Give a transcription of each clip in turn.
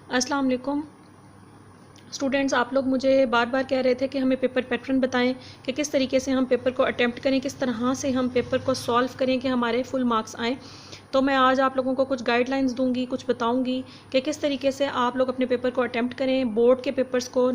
अस्सलाम वालेकुम स्टूडेंट्स, आप लोग मुझे बार बार कह रहे थे कि हमें पेपर पैटर्न बताएं कि किस तरीके से हम पेपर को अटेम्प्ट करें, किस तरह से हम पेपर को सॉल्व करें कि हमारे फुल मार्क्स आएँ। तो मैं आज आप लोगों को कुछ गाइडलाइंस दूंगी, कुछ बताऊंगी कि किस तरीके से आप लोग अपने पेपर को अटेम्प्ट करें, बोर्ड के पेपर्स को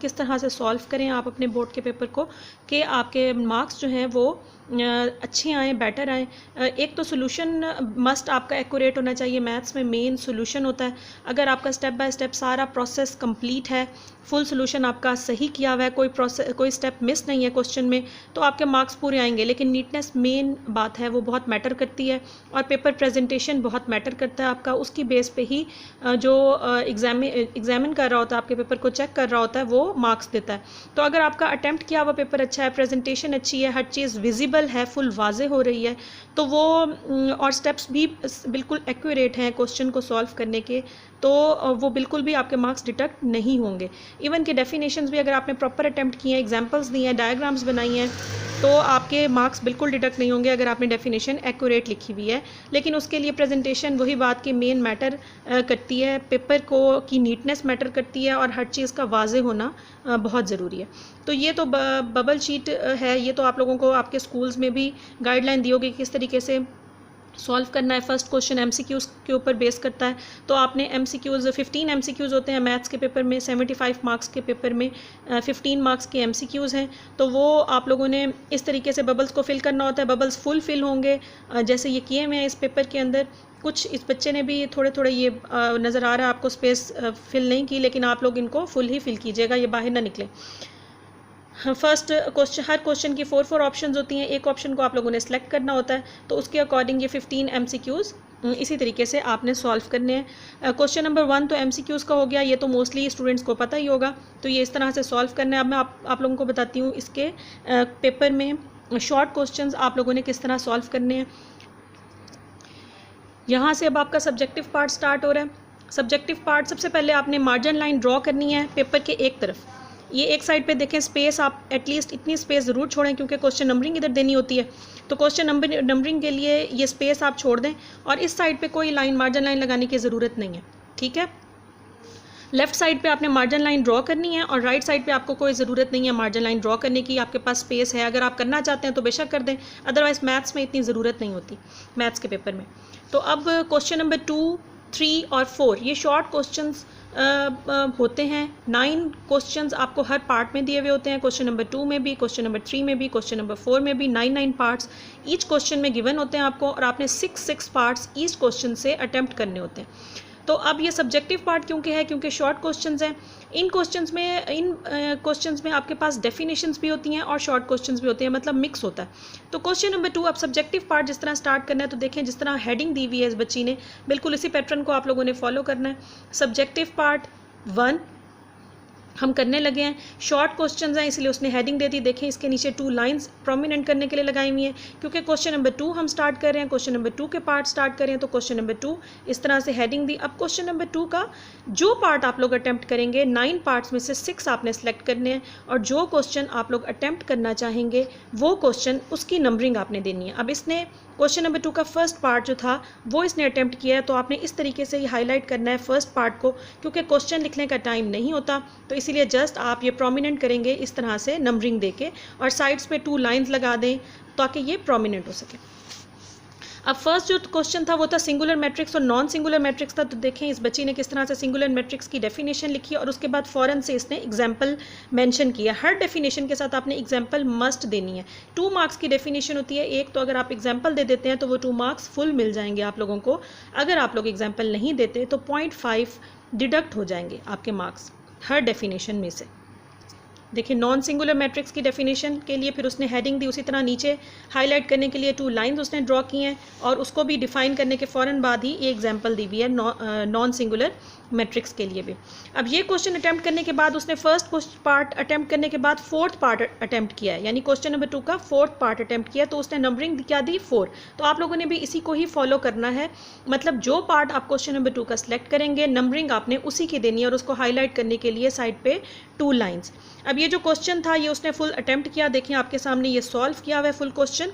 किस तरह से सॉल्व करें आप अपने बोर्ड के पेपर को, कि आपके मार्क्स जो हैं वो अच्छे आएँ, बेटर आएँ। एक तो सोल्यूशन मस्ट आपका एक्यूरेट होना चाहिए। मैथ्स में मेन सोल्यूशन होता है। अगर आपका स्टेप बाय स्टेप सारा प्रोसेस कंप्लीट है, फुल सोल्यूशन आपका सही किया हुआ है, कोई स्टेप मिस नहीं है क्वेश्चन में, तो आपके मार्क्स पूरे आएंगे। लेकिन नीटनेस मेन बात है, वो बहुत मैटर करती है, और पेपर प्रेजेंटेशन बहुत मैटर करता है आपका। उसकी बेस पे ही जो एग्जामिन कर रहा होता है, आपके पेपर को चेक कर रहा होता है, वो मार्क्स देता है। तो अगर आपका अटैम्प्ट किया हुआ पेपर अच्छा है, प्रेजेंटेशन अच्छी है, हर चीज़ विजिबल है, फुल वाजे हो रही है, तो वो और स्टेप्स भी बिल्कुल एक्यूरेट हैं क्वेश्चन को सॉल्व करने के, तो वो बिल्कुल भी आपके मार्क्स डिडक्ट नहीं होंगे। इवन के डेफिनेशंस भी अगर आपने प्रॉपर अटैम्प्ट किए हैं, एग्जांपल्स दिए हैं, डायग्राम्स बनाई हैं, तो आपके मार्क्स बिल्कुल डिडक्ट नहीं होंगे अगर आपने डेफिनेशन एक्यूरेट लिखी हुई है। लेकिन उसके लिए प्रेजेंटेशन वही बात की मेन मैटर करती है, पेपर को की नीटनेस मैटर करती है, और हर चीज़ का वाजे होना बहुत ज़रूरी है। तो ये तो बबल शीट है, ये तो आप लोगों को आपके स्कूल्स में भी गाइडलाइन दी होगी किस तरीके से सॉल्व करना है। फर्स्ट क्वेश्चन एमसीक्यूज़ के ऊपर बेस करता है, तो आपने एमसीक्यूज़ 15 एमसीक्यूज़ होते हैं मैथ्स के पेपर में, 75 मार्क्स के पेपर में 15 मार्क्स के एमसीक्यूज़ हैं। तो वो आप लोगों ने इस तरीके से बबल्स को फिल करना होता है। बबल्स फुल फिल होंगे जैसे ये किए हुए हैं इस पेपर के अंदर। कुछ इस बच्चे ने भी थोड़े थोड़े ये नज़र आ रहा है आपको स्पेस फिल नहीं की, लेकिन आप लोग इनको फुल ही फिल कीजिएगा, ये बाहर ना निकले। फर्स्ट क्वेश्चन, हर क्वेश्चन की 4 ऑप्शंस होती हैं, एक ऑप्शन को आप लोगों ने सेलेक्ट करना होता है, तो उसके अकॉर्डिंग ये 15 एमसीक्यूज़ इसी तरीके से आपने सॉल्व करने हैं। क्वेश्चन नंबर 1 तो एमसीक्यूज़ का हो गया, ये तो मोस्टली स्टूडेंट्स को पता ही होगा, तो ये इस तरह से सॉल्व करना है। अब मैं आप लोगों को बताती हूँ इसके पेपर में शॉर्ट क्वेश्चंस आप लोगों ने किस तरह सॉल्व करने हैं। यहाँ से अब आपका सब्जेक्टिव पार्ट स्टार्ट हो रहा है। सब्जेक्टिव पार्ट, सबसे पहले आपने मार्जिन लाइन ड्रॉ करनी है पेपर के एक तरफ। ये एक साइड पे देखें, स्पेस आप एटलीस्ट इतनी स्पेस ज़रूर छोड़ें, क्योंकि क्वेश्चन नंबरिंग इधर देनी होती है, तो क्वेश्चन नंबरिंग के लिए ये स्पेस आप छोड़ दें। और इस साइड पे कोई लाइन, मार्जिन लाइन लगाने की ज़रूरत नहीं है, ठीक है। लेफ्ट साइड पे आपने मार्जिन लाइन ड्रॉ करनी है, और राइट साइड पे आपको कोई ज़रूरत नहीं है मार्जिन लाइन ड्रॉ करने की, आपके पास स्पेस है। अगर आप करना चाहते हैं तो बेशक कर दें, अदरवाइज़ मैथ्स में इतनी ज़रूरत नहीं होती, मैथ्स के पेपर में। तो अब क्वेश्चन नंबर 2, 3 और 4 ये शॉर्ट क्वेश्चंस होते हैं। 9 क्वेश्चंस आपको हर पार्ट में दिए हुए होते हैं, क्वेश्चन नंबर 2 में भी, क्वेश्चन नंबर 3 में भी, क्वेश्चन नंबर 4 में भी। 9 पार्ट्स ईच क्वेश्चन में गिवन होते हैं आपको, और आपने 6 पार्ट्स ईच क्वेश्चन से अटैम्प्ट करने होते हैं। तो अब ये सब्जेक्टिव पार्ट क्योंकि है, क्योंकि शॉर्ट क्वेश्चंस हैं। इन क्वेश्चंस में आपके पास डेफिनेशंस भी होती हैं और शॉर्ट क्वेश्चंस भी होते हैं, मतलब मिक्स होता है। तो क्वेश्चन नंबर 2, अब सब्जेक्टिव पार्ट जिस तरह स्टार्ट करना है, तो देखें जिस तरह हेडिंग दी हुई है इस बच्ची ने, बिल्कुल इसी पैटर्न को आप लोगों ने फॉलो करना है। सब्जेक्टिव पार्ट 1 हम करने लगे हैं। शॉर्ट क्वेश्चंस हैं इसलिए उसने हेडिंग दे दी। देखें इसके नीचे 2 लाइंस प्रोमिनेंट करने के लिए लगाई हुई हैं, क्योंकि क्वेश्चन नंबर 2 हम स्टार्ट कर रहे हैं, क्वेश्चन नंबर 2 के पार्ट स्टार्ट कर रहे हैं, तो क्वेश्चन नंबर 2 इस तरह से हेडिंग दी। अब क्वेश्चन नंबर 2 का जो पार्ट आप लोग अटैम्प्ट करेंगे, 9 पार्ट्स में से 6 आपने सेलेक्ट करने हैं, और जो क्वेश्चन आप लोग अटैम्प्ट करना चाहेंगे वो क्वेश्चन, उसकी नंबरिंग आपने देनी है। अब इसने क्वेश्चन नंबर 2 का फर्स्ट पार्ट जो था वो इसने अटैम्प्ट किया है, तो आपने इस तरीके से ये हाईलाइट करना है फर्स्ट पार्ट को, क्योंकि क्वेश्चन लिखने का टाइम नहीं होता, तो इसीलिए जस्ट आप ये प्रोमिनेंट करेंगे इस तरह से नंबरिंग देके, और साइड्स पे 2 लाइंस लगा दें ताकि ये प्रोमिनेंट हो सके। अब फर्स्ट जो क्वेश्चन था वो था सिंगुलर मैट्रिक्स और नॉन सिंगुलर मैट्रिक्स था। तो देखें इस बच्ची ने किस तरह से सिंगुलर मैट्रिक्स की डेफिनेशन लिखी, और उसके बाद फ़ौरन से इसने एग्जाम्पल मेंशन किया। हर डेफिनेशन के साथ आपने एग्जाम्पल मस्ट देनी है। 2 मार्क्स की डेफिनेशन होती है एक, तो अगर आप एग्जाम्पल दे देते हैं तो वो 2 मार्क्स फुल मिल जाएंगे आप लोगों को। अगर आप लोग एग्जाम्पल नहीं देते तो 0.5 डिडक्ट हो जाएंगे आपके मार्क्स हर डेफिनेशन में से। देखिए नॉन सिंगुलर मैट्रिक्स की डेफिनेशन के लिए फिर उसने हेडिंग दी, उसी तरह नीचे हाईलाइट करने के लिए 2 लाइंस उसने ड्रॉ की हैं, और उसको भी डिफाइन करने के फ़ौरन बाद ही ये एग्जांपल दी हुई है नॉन सिंगुलर मैट्रिक्स के लिए भी। अब ये क्वेश्चन अटैम्प्ट करने के बाद उसने फर्स्ट पार्ट अटैम्प्ट करने के बाद 4th पार्ट अटैम्प्ट किया है, यानी क्वेश्चन नंबर 2 का 4th पार्ट अटैम्प्ट किया, तो उसने नंबरिंग क्या दी 4। तो आप लोगों ने भी इसी को ही फॉलो करना है, मतलब जो पार्ट आप क्वेश्चन नंबर 2 का सिलेक्ट करेंगे, नंबरिंग आपने उसी की देनी है, और उसको हाईलाइट करने के लिए साइड पे 2 लाइंस। अब ये जो क्वेश्चन था ये उसने फुल अटैम्प्ट किया, देखिए आपके सामने ये सॉल्व किया हुआ है फुल क्वेश्चन,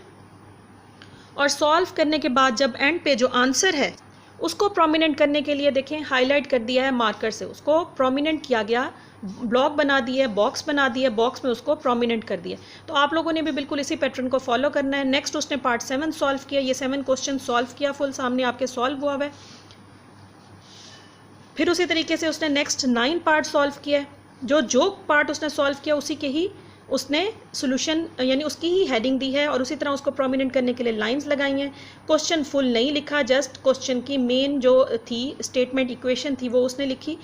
और सॉल्व करने के बाद जब एंड पे जो आंसर है उसको प्रोमिनेंट करने के लिए देखें हाईलाइट कर दिया है मार्कर से, उसको प्रोमिनेंट किया गया, ब्लॉक बना दिए, बॉक्स बना दिए, बॉक्स में उसको प्रोमिनेंट कर दिया। तो आप लोगों ने भी बिल्कुल इसी पैटर्न को फॉलो करना है। नेक्स्ट उसने पार्ट 7 सॉल्व किया, ये 7 क्वेश्चन सॉल्व किया, फुल सामने आपके सॉल्व हुआ है। फिर उसी तरीके से उसने नेक्स्ट 9 पार्ट सॉल्व किया है। जो पार्ट उसने सॉल्व किया उसी के ही उसने सोल्यूशन यानी उसकी ही हेडिंग दी है और उसी तरह उसको प्रोमिनेंट करने के लिए लाइंस लगाई हैं। क्वेश्चन फुल नहीं लिखा, जस्ट क्वेश्चन की मेन जो थी स्टेटमेंट इक्वेशन थी वो उसने लिखी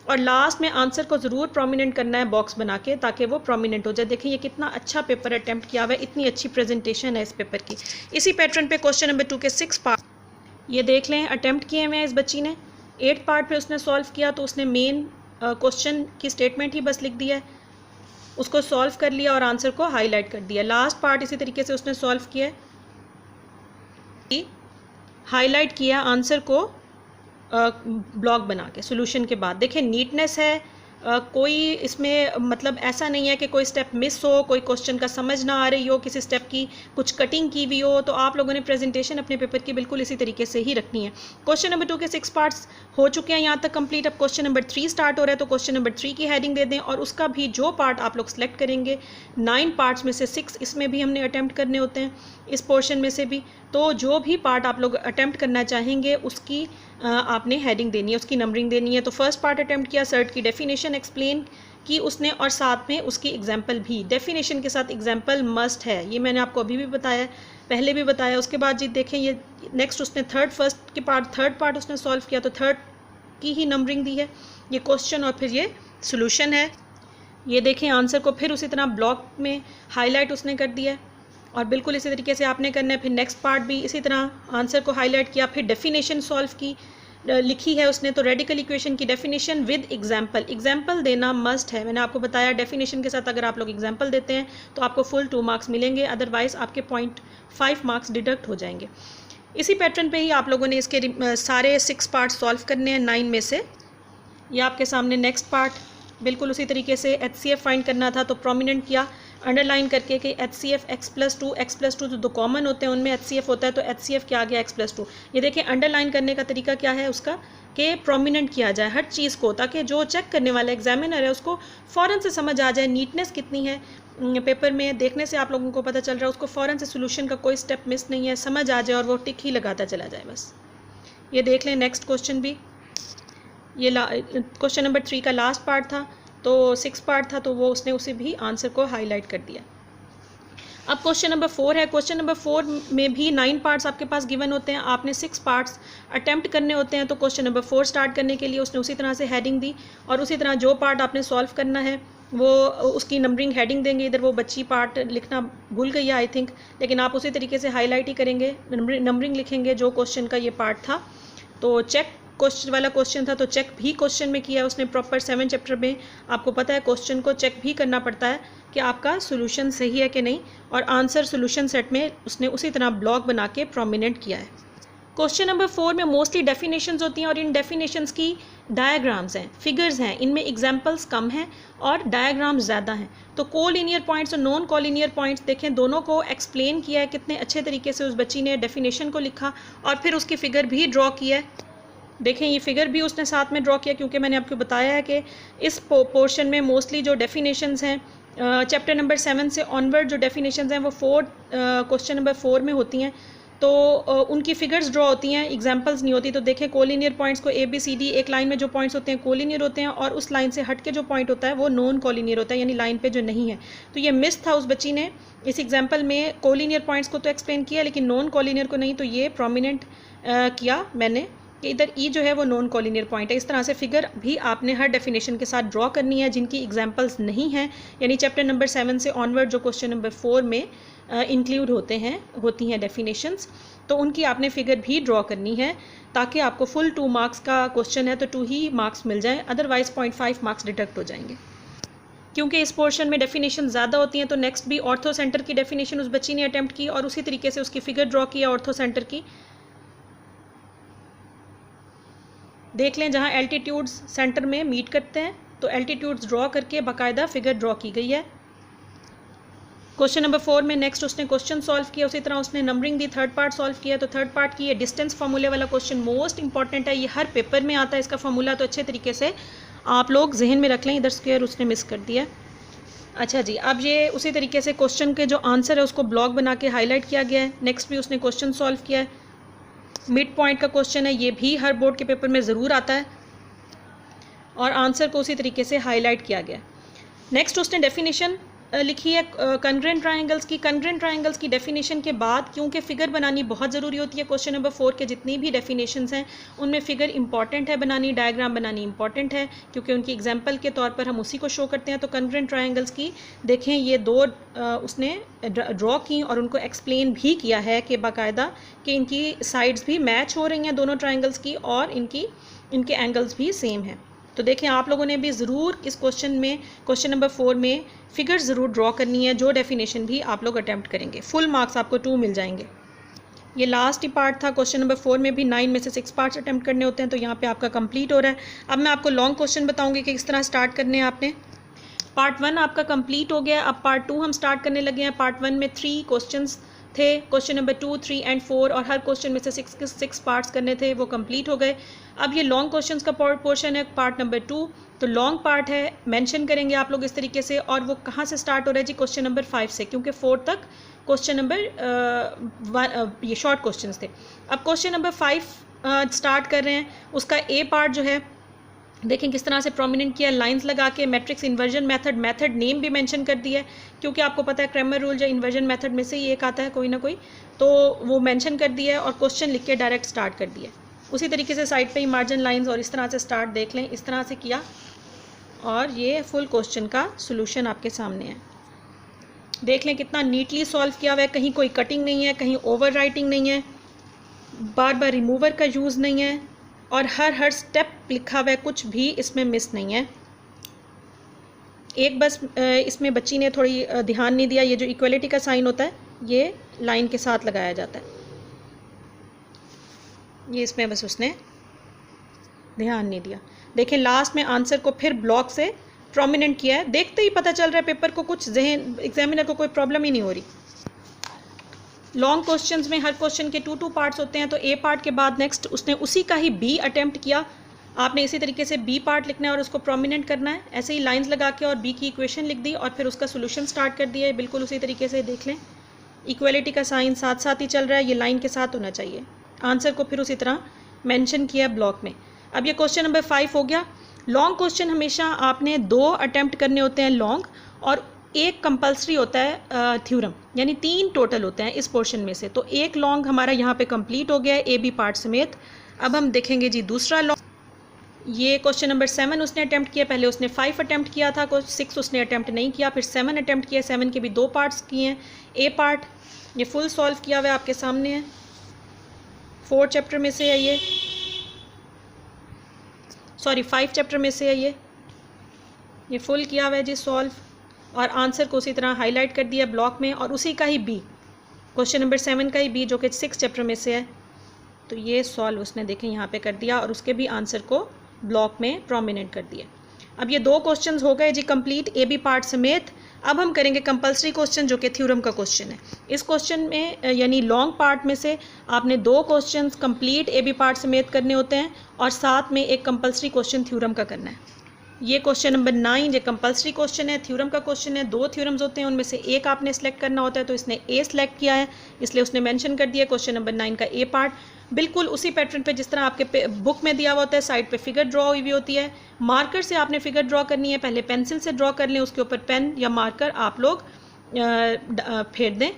और लास्ट में आंसर को ज़रूर प्रोमिनेंट करना है बॉक्स बना के ताकि वो प्रोमिनेंट हो जाए। देखिए ये कितना अच्छा पेपर अटैम्प्ट किया हुआ है, इतनी अच्छी प्रेजेंटेशन है इस पेपर की। इसी पैटर्न पे क्वेश्चन नंबर 2 के 6 पार्ट ये देख लें अटैम्प्ट किए हुए हैं इस बच्ची ने। 8 पार्ट पे उसने सॉल्व किया तो उसने मेन क्वेश्चन की स्टेटमेंट ही बस लिख दिया है, उसको सॉल्व कर लिया और आंसर को हाईलाइट कर दिया। लास्ट पार्ट इसी तरीके से उसने सॉल्व किया, हाईलाइट किया आंसर को ब्लॉक बना के सोल्यूशन के बाद। देखिए नीटनेस है, कोई इसमें मतलब ऐसा नहीं है कि कोई स्टेप मिस हो, कोई क्वेश्चन का समझ ना आ रही हो, किसी स्टेप की कुछ कटिंग की हुई हो। तो आप लोगों ने प्रेजेंटेशन अपने पेपर की बिल्कुल इसी तरीके से ही रखनी है। क्वेश्चन नंबर 2 के 6 पार्ट्स हो चुके हैं यहाँ तक कंप्लीट। अब क्वेश्चन नंबर 3 स्टार्ट हो रहा है तो क्वेश्चन नंबर 3 की हेडिंग दे दें और उसका भी जो पार्ट आप लोग सेलेक्ट करेंगे, 9 पार्ट्स में से 6 इसमें भी हमने अटैम्प्ट करने होते हैं इस पोर्शन में से भी। तो जो भी पार्ट आप लोग अटैम्प्ट करना चाहेंगे उसकी आपने हेडिंग देनी है, उसकी नंबरिंग देनी है। तो फर्स्ट पार्ट अटैम्प्ट किया, सर्ट की डेफिनेशन एक्सप्लेन की उसने और साथ में उसकी एग्जाम्पल भी। डेफिनेशन के साथ एग्जाम्पल मस्ट है, ये मैंने आपको अभी भी बताया, पहले भी बताया। उसके बाद जी देखें ये नेक्स्ट उसने थर्ड पार्ट उसने सॉल्व किया तो थर्ड की ही नंबरिंग दी है, ये क्वेश्चन और फिर ये सोल्यूशन है। ये देखें आंसर को फिर उसी तरह ब्लॉक में हाईलाइट उसने कर दिया और बिल्कुल इसी तरीके से आपने करना है। फिर नेक्स्ट पार्ट भी इसी तरह आंसर को हाईलाइट किया, फिर डेफिनेशन सॉल्व की लिखी है उसने। तो रेडिकल इक्वेशन की डेफिनेशन विद एग्जाम्पल देना मस्ट है। मैंने आपको बताया डेफिनेशन के साथ अगर आप लोग एग्जाम्पल देते हैं तो आपको फुल 2 मार्क्स मिलेंगे, अदरवाइज़ आपके 0.5 मार्क्स डिडक्ट हो जाएंगे। इसी पैटर्न पे ही आप लोगों ने इसके सारे 6 पार्ट सॉल्व करने हैं 9 में से। ये आपके सामने नेक्स्ट पार्ट बिल्कुल उसी तरीके से HCF फाइंड करना था तो प्रोमिनेंट किया अंडरलाइन करके कि HCF x+2 जो 2 कॉमन होते हैं उनमें HCF होता है तो HCF क्या आ गया x+2। ये देखिए अंडरलाइन करने का तरीका क्या है उसका कि प्रोमिनेंट किया जाए हर चीज़ को ताकि जो चेक करने वाला एग्जामिनर है उसको फ़ौरन से समझ आ जाए नीटनेस कितनी है पेपर में। देखने से आप लोगों को पता चल रहा है उसको फ़ौरन से सोल्यूशन का कोई स्टेप मिस नहीं है, समझ आ जाए और वो टिक ही लगाता चला जाए बस। ये देख लें नेक्स्ट क्वेश्चन भी, ये क्वेश्चन नंबर 3 का लास्ट पार्ट था तो 6 पार्ट था तो वो उसने उसे भी आंसर को हाईलाइट कर दिया। अब क्वेश्चन नंबर 4 है। क्वेश्चन नंबर 4 में भी 9 पार्ट्स आपके पास गिवन होते हैं, आपने 6 पार्ट्स अटैम्प्ट करने होते हैं। तो क्वेश्चन नंबर 4 स्टार्ट करने के लिए उसने उसी तरह से हेडिंग दी और उसी तरह जो पार्ट आपने सॉल्व करना है वो उसकी नंबरिंग हेडिंग देंगे। इधर वो बच्ची पार्ट लिखना भूल गई है आई थिंक, लेकिन आप उसी तरीके से हाईलाइट ही करेंगे, नंबरिंग लिखेंगे जो क्वेश्चन का ये पार्ट था। तो चेक क्वेश्चन वाला क्वेश्चन था तो चेक भी क्वेश्चन में किया उसने प्रॉपर। 7 चैप्टर में आपको पता है क्वेश्चन को चेक भी करना पड़ता है कि आपका सोल्यूशन सही है कि नहीं, और आंसर सोल्यूशन सेट में उसने उसी तरह ब्लॉक बना के प्रोमिनेंट किया है। क्वेश्चन नंबर 4 में मोस्टली डेफिनेशंस होती हैं और इन डेफिनेशंस की डायग्राम्स हैं, फिगर्स हैं, इनमें एग्जांपल्स कम हैं और डायग्राम्स ज़्यादा हैं। तो कोलिनियर पॉइंट्स और नॉन कोलिनियर पॉइंट्स देखें दोनों को एक्सप्लेन किया है, कितने अच्छे तरीके से उस बच्ची ने डेफिनेशन को लिखा और फिर उसकी फ़िगर भी ड्रॉ किया है। देखें ये फिगर भी उसने साथ में ड्रॉ किया क्योंकि मैंने आपको बताया है कि इस पोर्शन में मोस्टली जो डेफिनेशंस हैं चैप्टर नंबर 7 से ऑनवर्ड जो डेफिनेशंस हैं वो क्वेश्चन नंबर 4 में होती हैं। तो उनकी फिगर्स ड्रॉ होती हैं, एग्जांपल्स नहीं होती। तो देखें कोलिनियर पॉइंट्स को ABCD एक लाइन में जो पॉइंट्स होते हैं कोलिनियर होते हैं और उस लाइन से हट के जो पॉइंट होता है वो नॉन कोलिनियर होता है, यानी लाइन पे जो नहीं है। तो ये मिस था उस बच्ची ने इस एग्जाम्पल में, कोलिनियर पॉइंट्स को तो एक्सप्लेन किया लेकिन नॉन कोलिनियर को नहीं, तो ये प्रोमिनेंट किया मैंने कि इधर ई जो है वो नॉन कोलिनियर पॉइंट है। इस तरह से फिगर भी आपने हर डेफिनेशन के साथ ड्रॉ करनी है जिनकी एग्जांपल्स नहीं हैं, यानी चैप्टर नंबर 7 से ऑनवर्ड जो क्वेश्चन नंबर 4 में इंक्लूड होती हैं डेफिनेशंस, तो उनकी आपने फिगर भी ड्रॉ करनी है ताकि आपको फुल 2 मार्क्स का क्वेश्चन है तो 2 ही मार्क्स मिल जाए, अदरवाइज़ 0.5 मार्क्स डिडक्ट हो जाएंगे। क्योंकि इस पोर्शन में डेफिनेशन ज़्यादा होती हैं तो नेक्स्ट भी ऑर्थो सेंटर की डेफिनेशन उस बच्ची ने अटैम्प्ट की और उसी तरीके से उसकी फ़िगर ड्रॉ किया ऑर्थो सेंटर की। देख लें जहाँ एल्टीट्यूड्स सेंटर में मीट करते हैं तो एल्टीट्यूड्स ड्रॉ करके बाकायदा फिगर ड्रॉ की गई है। क्वेश्चन नंबर 4 में नेक्स्ट उसने क्वेश्चन सॉल्व किया, उसी तरह उसने नंबरिंग दी, थर्ड पार्ट सॉल्व किया। तो थर्ड पार्ट की ये डिस्टेंस फार्मूले वाला क्वेश्चन मोस्ट इंपॉर्टेंट है, ये हर पेपर में आता है इसका फार्मूला, तो अच्छे तरीके से आप लोग जहन में रख लें। इधर स्क्वायर उसने मिस कर दिया। अच्छा जी, अब ये उसी तरीके से क्वेश्चन के जो आंसर है उसको ब्लॉक बना के हाईलाइट किया गया है। नेक्स्ट भी उसने क्वेश्चन सॉल्व किया है, मिड पॉइंट का क्वेश्चन है, ये भी हर बोर्ड के पेपर में ज़रूर आता है और आंसर को उसी तरीके से हाईलाइट किया गया है। नेक्स्ट उसने डेफिनेशन लिखी है कंग्रेंट ट्रायंगल्स की। कंग्रेंट ट्रायंगल्स की डेफिनेशन के बाद क्योंकि फ़िगर बनानी बहुत ज़रूरी होती है, क्वेश्चन नंबर 4 के जितनी भी डेफिनेशंस हैं उनमें फ़िगर इंपॉर्टेंट है बनानी, डायग्राम बनानी इंपॉर्टेंट है, क्योंकि उनकी एग्जांपल के तौर पर हम उसी को शो करते हैं। तो कंग्रेंट ट्रायंगल्स की देखें, ये दो उसने ड्रॉ की और उनको एक्सप्लेन भी किया है कि बाकायदा कि इनकी साइड्स भी मैच हो रही हैं दोनों ट्रायंगल्स की और इनके एंगल्स भी सेम हैं। तो देखें, आप लोगों ने भी ज़रूर इस क्वेश्चन नंबर 4 में फ़िगर ज़रूर ड्रॉ करनी है, जो डेफिनेशन भी आप लोग अटैम्प्ट करेंगे। फुल मार्क्स आपको 2 मिल जाएंगे। ये लास्ट ही पार्ट था, क्वेश्चन नंबर 4 में भी 9 में से 6 पार्ट्स अटैम्प्ट करने होते हैं, तो यहाँ पे आपका कंप्लीट हो रहा है। अब मैं आपको लॉन्ग क्वेश्चन बताऊँगी कि किस तरह स्टार्ट करने हैं आपने। पार्ट 1 आपका कंप्लीट हो गया, अब पार्ट 2 हम स्टार्ट करने लगे हैं। पार्ट 1 में 3 क्वेश्चंस थे, क्वेश्चन नंबर 2, 3 एंड 4, और हर क्वेश्चन में से 6 पार्ट्स करने थे, वो कंप्लीट हो गए। अब ये लॉन्ग क्वेश्चंस का पोर्शन है, पार्ट नंबर 2। तो लॉन्ग पार्ट है, मेंशन करेंगे आप लोग इस तरीके से, और वो कहाँ से स्टार्ट हो रहा है जी? क्वेश्चन नंबर 5 से, क्योंकि 4 तक क्वेश्चन नंबर ये शॉर्ट क्वेश्चंस थे। अब क्वेश्चन नंबर 5 स्टार्ट कर रहे हैं। उसका ए पार्ट जो है देखें किस तरह से प्रोमिनेंट किया, लाइंस लगा के मैट्रिक्स इन्वर्जन मेथड नेम भी मेंशन कर दिया है, क्योंकि आपको पता है क्रैमर रूल या इन्वर्जन मेथड में से ही एक आता है कोई ना कोई, तो वो मेंशन कर दिया है और क्वेश्चन लिख के डायरेक्ट स्टार्ट कर दिया। उसी तरीके से साइड पे ही मार्जिन लाइंस और इस तरह से स्टार्ट देख लें, इस तरह से किया और ये फुल क्वेश्चन का सोल्यूशन आपके सामने है। देख लें कितना नीटली सॉल्व किया हुआ है, कहीं कोई कटिंग नहीं है, कहीं ओवर राइटिंग नहीं है, बार बार रिमूवर का यूज़ नहीं है, और हर स्टेप लिखा हुआ है, कुछ भी इसमें मिस नहीं है। एक बस इसमें बच्ची ने थोड़ी ध्यान नहीं दिया, ये जो इक्वलिटी का साइन होता है ये लाइन के साथ लगाया जाता है, ये इसमें बस उसने ध्यान नहीं दिया। देखें लास्ट में आंसर को फिर ब्लॉक से प्रोमिनेंट किया है, देखते ही पता चल रहा है पेपर को कुछ जहन एग्जामिनर को कोई प्रॉब्लम ही नहीं हो रही। लॉन्ग क्वेश्चंस में हर क्वेश्चन के 2 पार्ट्स होते हैं, तो ए पार्ट के बाद नेक्स्ट उसने उसी का ही बी अटेम्प्ट किया। आपने इसी तरीके से बी पार्ट लिखना है और उसको प्रोमिनेंट करना है, ऐसे ही लाइंस लगा के और बी की इक्वेशन लिख दी और फिर उसका सोल्यूशन स्टार्ट कर दिया है। बिल्कुल उसी तरीके से देख लें, इक्वलिटी का साइन साथ साथ ही चल रहा है, ये लाइन के साथ होना चाहिए। आंसर को फिर उसी तरह मेंशन किया ब्लॉक में। अब ये क्वेश्चन नंबर 5 हो गया। लॉन्ग क्वेश्चन हमेशा आपने 2 अटैम्प्ट करने होते हैं लॉन्ग, और एक कंपल्सरी होता है थ्योरम, यानी 3 टोटल होते हैं इस पोर्शन में से। तो एक लॉन्ग हमारा यहाँ पे कंप्लीट हो गया है ए बी पार्ट समेत। अब हम देखेंगे जी दूसरा लॉन्ग। ये क्वेश्चन नंबर 7 उसने अटैम्प्ट किया, पहले उसने 5 अटैम्प्ट किया था, 6 उसने अटैम्प्ट नहीं किया, फिर 7 अटैम्प्ट किया, 7 के भी 2 पार्ट्स किए हैं। ए पार्ट ये फुल सॉल्व किया हुआ है, आपके सामने है, 4 चैप्टर में से है ये, सॉरी 5 चैप्टर में से है ये फुल किया हुआ है जी सॉल्व, और आंसर को उसी तरह हाईलाइट कर दिया ब्लॉक में, और उसी का ही बी, क्वेश्चन नंबर 7 का ही बी जो कि 6 चैप्टर में से है, तो ये सॉल्व उसने देखें यहाँ पे कर दिया और उसके भी आंसर को ब्लॉक में प्रोमिनेंट कर दिया। अब ये 2 क्वेश्चंस हो गए जी कंप्लीट ए बी पार्ट समेत। अब हम करेंगे कंपल्सरी क्वेश्चन जो कि थ्योरम का क्वेश्चन है। इस क्वेश्चन में यानी लॉन्ग पार्ट में से आपने 2 questions complete A B part समेत करने होते हैं और साथ में एक कंपल्सरी क्वेश्चन थ्योरम का करना है। ये क्वेश्चन नंबर 9 ये कंपल्सरी क्वेश्चन है, थ्योरम का क्वेश्चन है। 2 थ्योरम्स होते हैं, उनमें से एक आपने सेलेक्ट करना होता है, तो इसने ए सेलेक्ट किया है, इसलिए उसने मेंशन कर दिया क्वेश्चन नंबर 9 का ए पार्ट। बिल्कुल उसी पैटर्न पे जिस तरह आपके बुक में दिया हुआ होता है, साइड पे फिगर ड्रॉ हुई भी होती है। मार्कर से आपने फिगर ड्रॉ करनी है, पहले पेंसिल से ड्रॉ कर लें, उसके ऊपर पेन या मार्कर आप लोग फेर दें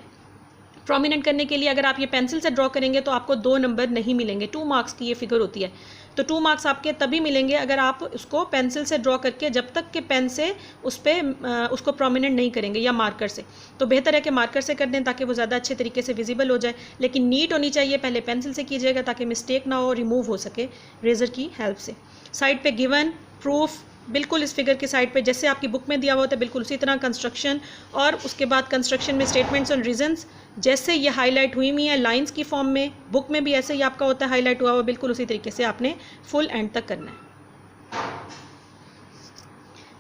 प्रोमिनेंट करने के लिए। अगर आप ये पेंसिल से ड्रॉ करेंगे तो आपको 2 नंबर नहीं मिलेंगे, 2 मार्क्स की ये फिगर होती है, तो 2 मार्क्स आपके तभी मिलेंगे अगर आप उसको पेंसिल से ड्रॉ करके जब तक के पेन से उसको प्रोमिनेंट नहीं करेंगे या मार्कर से, तो बेहतर है कि मार्कर से कर दें ताकि वो ज़्यादा अच्छे तरीके से विजिबल हो जाए। लेकिन नीट होनी चाहिए, पहले पेंसिल से कीजिएगा ताकि मिस्टेक ना हो, रिमूव हो सके रेजर की हेल्प से। साइड पे गिवन प्रूफ बिल्कुल इस फिगर के साइड पे जैसे आपकी बुक में दिया हुआ होता है बिल्कुल उसी तरह कंस्ट्रक्शन, और उसके बाद कंस्ट्रक्शन में स्टेटमेंट्स और रीजंस जैसे ये हाईलाइट हुई हुई है लाइंस की फॉर्म में, बुक में भी ऐसे ही आपका होता है हाईलाइट हुआ हुआ, बिल्कुल उसी तरीके से आपने फुल एंड तक करना है।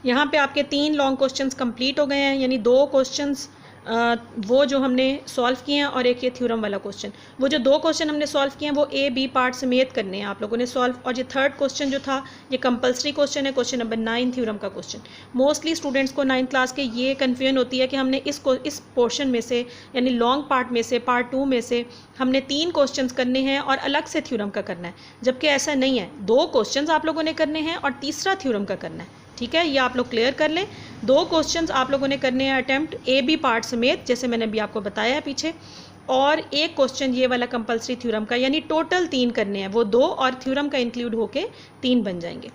यहाँ पे आपके 3 लॉन्ग क्वेश्चंस कंप्लीट हो गए हैं, यानी 2 क्वेश्चंस वो जो हमने सॉल्व किए हैं और एक ये थ्योरम वाला क्वेश्चन। वो जो 2 क्वेश्चन हमने सॉल्व किए हैं वो ए बी पार्ट समेत करने हैं आप लोगों ने सॉल्व। और ये थर्ड क्वेश्चन जो था ये कंपलसरी क्वेश्चन है, क्वेश्चन नंबर 9 थ्योरम का क्वेश्चन। मोस्टली स्टूडेंट्स को 9th क्लास के ये कन्फ्यूजन होती है कि हमने इस पोर्शन में से यानी लॉन्ग पार्ट में से पार्ट 2 में से हमने 3 क्वेश्चंस करने हैं और अलग से थ्योरम का करना है, जबकि ऐसा नहीं है। 2 क्वेश्चंस आप लोगों ने करने हैं और तीसरा थ्योरम का करना है। ठीक है, ये आप लोग क्लियर कर लें। 2 क्वेश्चंस आप लोगों ने करने हैं अटेम्प्ट ए बी पार्ट समेत, जैसे मैंने अभी आपको बताया है पीछे, और एक क्वेश्चन ये वाला कंपलसरी थ्योरम का, यानी टोटल 3 करने हैं। वो 2 और थ्योरम का इंक्लूड होके 3 बन जाएंगे।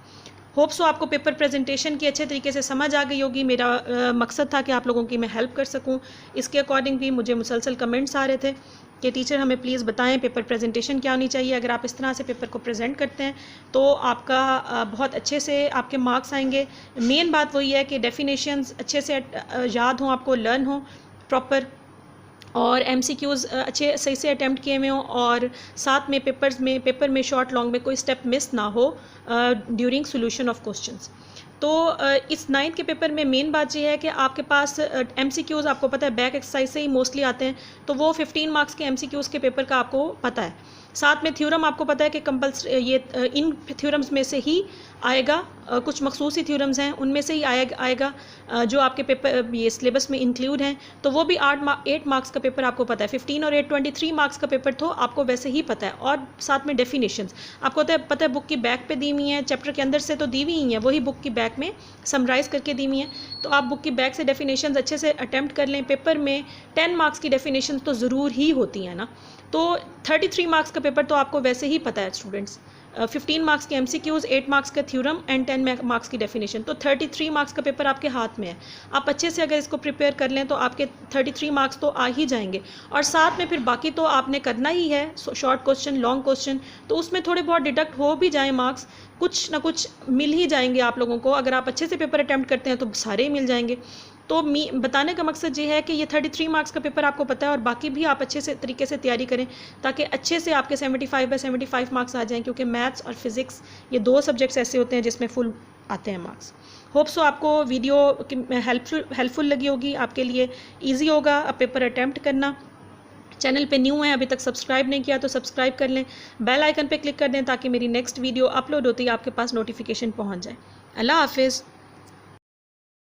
होप सो आपको पेपर प्रेजेंटेशन की अच्छे तरीके से समझ आ गई होगी। मेरा मकसद था कि आप लोगों की मैं हेल्प कर सकूं। इसके अकॉर्डिंग भी मुझे मुसलसल कमेंट्स आ रहे थे कि टीचर हमें प्लीज़ बताएं पेपर प्रेजेंटेशन क्या होनी चाहिए। अगर आप इस तरह से पेपर को प्रेजेंट करते हैं तो आपका बहुत अच्छे से आपके मार्क्स आएंगे। मेन बात वही है कि डेफिनेशंस अच्छे से याद हों, आपको लर्न हो प्रॉपर, और MCQs अच्छे सही से अटैम्प्ट किए हुए हों, और साथ में पेपर में शॉर्ट लॉन्ग में कोई स्टेप मिस ना हो ड्यूरिंग सोल्यूशन ऑफ क्वेश्चंस। तो इस 9th के पेपर में मेन बात ये है कि आपके पास MCQs आपको पता है बैक एक्सरसाइज से ही मोस्टली आते हैं, तो वो 15 मार्क्स के MCQs के पेपर का आपको पता है। साथ में थ्योरम आपको पता है कि कंपल्सरी ये इन थ्योरम्स में से ही आएगा, कुछ मखसूसी थ्योरम्स हैं उनमें से ही आएगा जो आपके पेपर ये सिलेबस में इंक्लूड हैं। तो वो भी 8 मार्क्स का पेपर आपको पता है। 15 और 8 23 मार्क्स का पेपर तो आपको वैसे ही पता है। और साथ में डेफिनेशंस आपको पता है बुक की बैक पे दी हुई हैं, चैप्टर के अंदर से तो दी हुई ही हैं, वही बुक की बैक में समराइज़ करके दी हुई हैं। तो आप बुक की बैक से डेफिनेशंस अच्छे से अटैम्प्ट कर लें। पेपर में 10 मार्क्स की डेफिनेशंस तो ज़रूर ही होती हैं ना, तो 33 मार्क्स का पेपर तो आपको वैसे ही पता है स्टूडेंट्स। 15 मार्क्स के MCQs, 8 मार्क्स का थ्योरम एंड 10 मार्क्स की डेफिनेशन, तो 33 मार्क्स का पेपर आपके हाथ में है। आप अच्छे से अगर इसको प्रिपेयर कर लें तो आपके 33 मार्क्स तो आ ही जाएंगे। और साथ में फिर बाकी तो आपने करना ही है, शॉर्ट क्वेश्चन लॉन्ग क्वेश्चन, तो उसमें थोड़े बहुत डिडक्ट हो भी जाएँ मार्क्स, कुछ ना कुछ मिल ही जाएंगे आप लोगों को। अगर आप अच्छे से पेपर अटैम्प्ट करते हैं तो सारे ही मिल जाएंगे। तो बताने का मकसद ये है कि ये 33 मार्क्स का पेपर आपको पता है, और बाकी भी आप अच्छे से तरीके से तैयारी करें ताकि अच्छे से आपके 75/75 मार्क्स आ जाएं, क्योंकि मैथ्स और फिज़िक्स ये 2 सब्जेक्ट्स ऐसे होते हैं जिसमें फुल आते हैं मार्क्स। होप सो आपको वीडियो हेल्पफुल लगी होगी, आपके लिए ईजी होगा अब पेपर अटैम्प्ट करना। चैनल पे न्यू हैं, अभी तक सब्सक्राइब नहीं किया तो सब्सक्राइब कर लें, बेल आइकन पे क्लिक कर दें ताकि मेरी नेक्स्ट वीडियो अपलोड होती है आपके पास नोटिफिकेशन पहुंच जाए। अल्लाह हाफिज़।